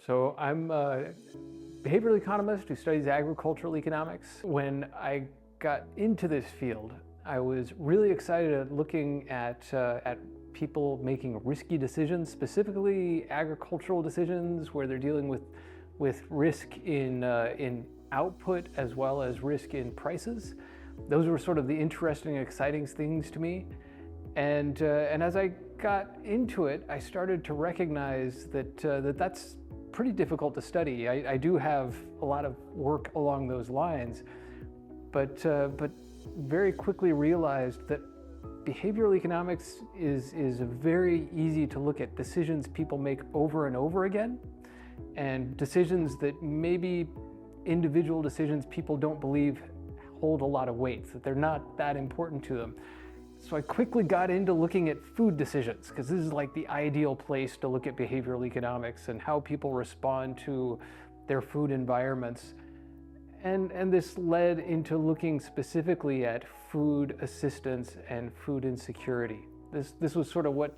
So I'm a behavioral economist who studies agricultural economics. When I got into this field, I was really excited at looking at people making risky decisions, specifically agricultural decisions where they're dealing with risk in output as well as risk in prices. Those were sort of the interesting, exciting things to me. And as I got into it, I started to recognize that that's pretty difficult to study. I do have a lot of work along those lines, but very quickly realized that behavioral economics is very easy to look at decisions people make over and over again, and decisions that maybe individual decisions people don't believe hold a lot of weight, that they're not that important to them. So I quickly got into looking at food decisions, because this is like the ideal place to look at behavioral economics and how people respond to their food environments. And this led into looking specifically at food assistance and food insecurity. This was sort of what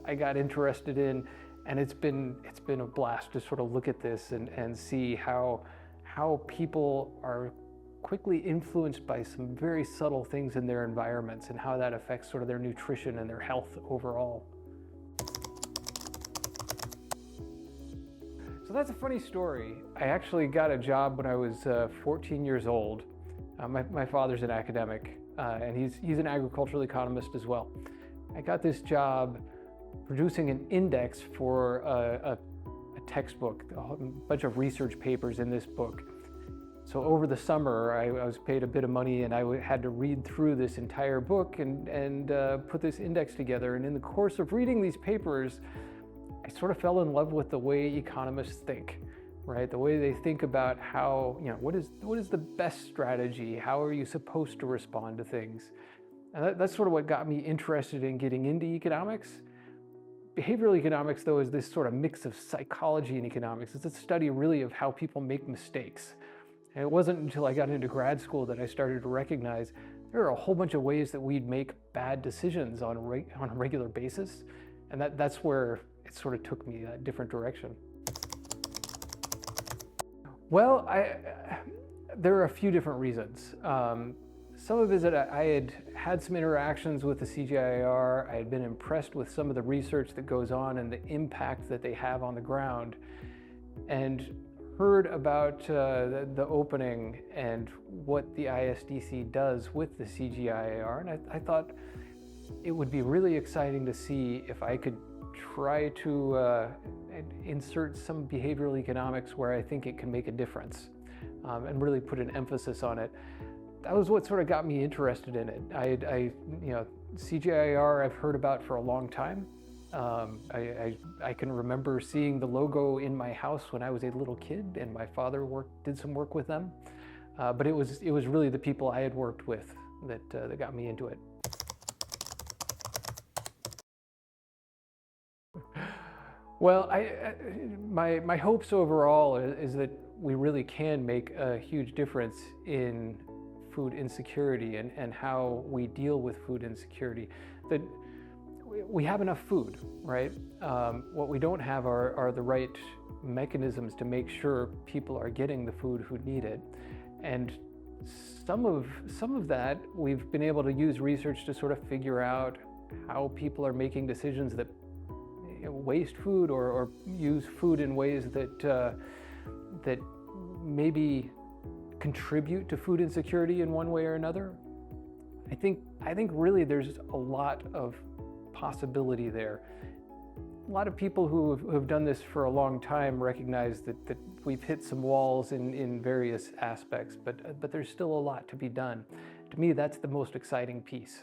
I got interested in, and it's been a blast to sort of look at this and see how people are quickly influenced by some very subtle things in their environments and how that affects sort of their nutrition and their health overall. So that's a funny story. I actually got a job when I was 14 years old. My father's an academic, and he's an agricultural economist as well. I got this job producing an index for a textbook, a bunch of research papers in this book. So over the summer, I was paid a bit of money, and I had to read through this entire book and put this index together. And in the course of reading these papers, I sort of fell in love with the way economists think, right? The way they think about how, what is the best strategy? How are you supposed to respond to things? And that's sort of what got me interested in getting into economics. Behavioral economics, though, is this sort of mix of psychology and economics. It's a study really of how people make mistakes. And it wasn't until I got into grad school that I started to recognize there are a whole bunch of ways that we'd make bad decisions on a regular basis. And that's where it sort of took me a different direction. Well, there are a few different reasons. Some of it is that I had some interactions with the CGIAR. I had been impressed with some of the research that goes on and the impact that they have on the ground, and heard about the opening and what the ISDC does with the CGIAR, and I thought it would be really exciting to see if I could try to insert some behavioral economics where I think it can make a difference, and really put an emphasis on it. That was what sort of got me interested in it. CGIAR I've heard about for a long time. I can remember seeing the logo in my house when I was a little kid, and my father did some work with them. But it was really the people I had worked with that got me into it. Well, my hopes overall is that we really can make a huge difference in food insecurity and how we deal with food insecurity. That we have enough food, right? What we don't have are the right mechanisms to make sure people are getting the food who need it. And some of that we've been able to use research to sort of figure out how people are making decisions that waste food or use food in ways that maybe contribute to food insecurity in one way or another. I think really there's a lot of possibility there. A lot of people who have done this for a long time recognize that we've hit some walls in various aspects, but there's still a lot to be done. To me, that's the most exciting piece.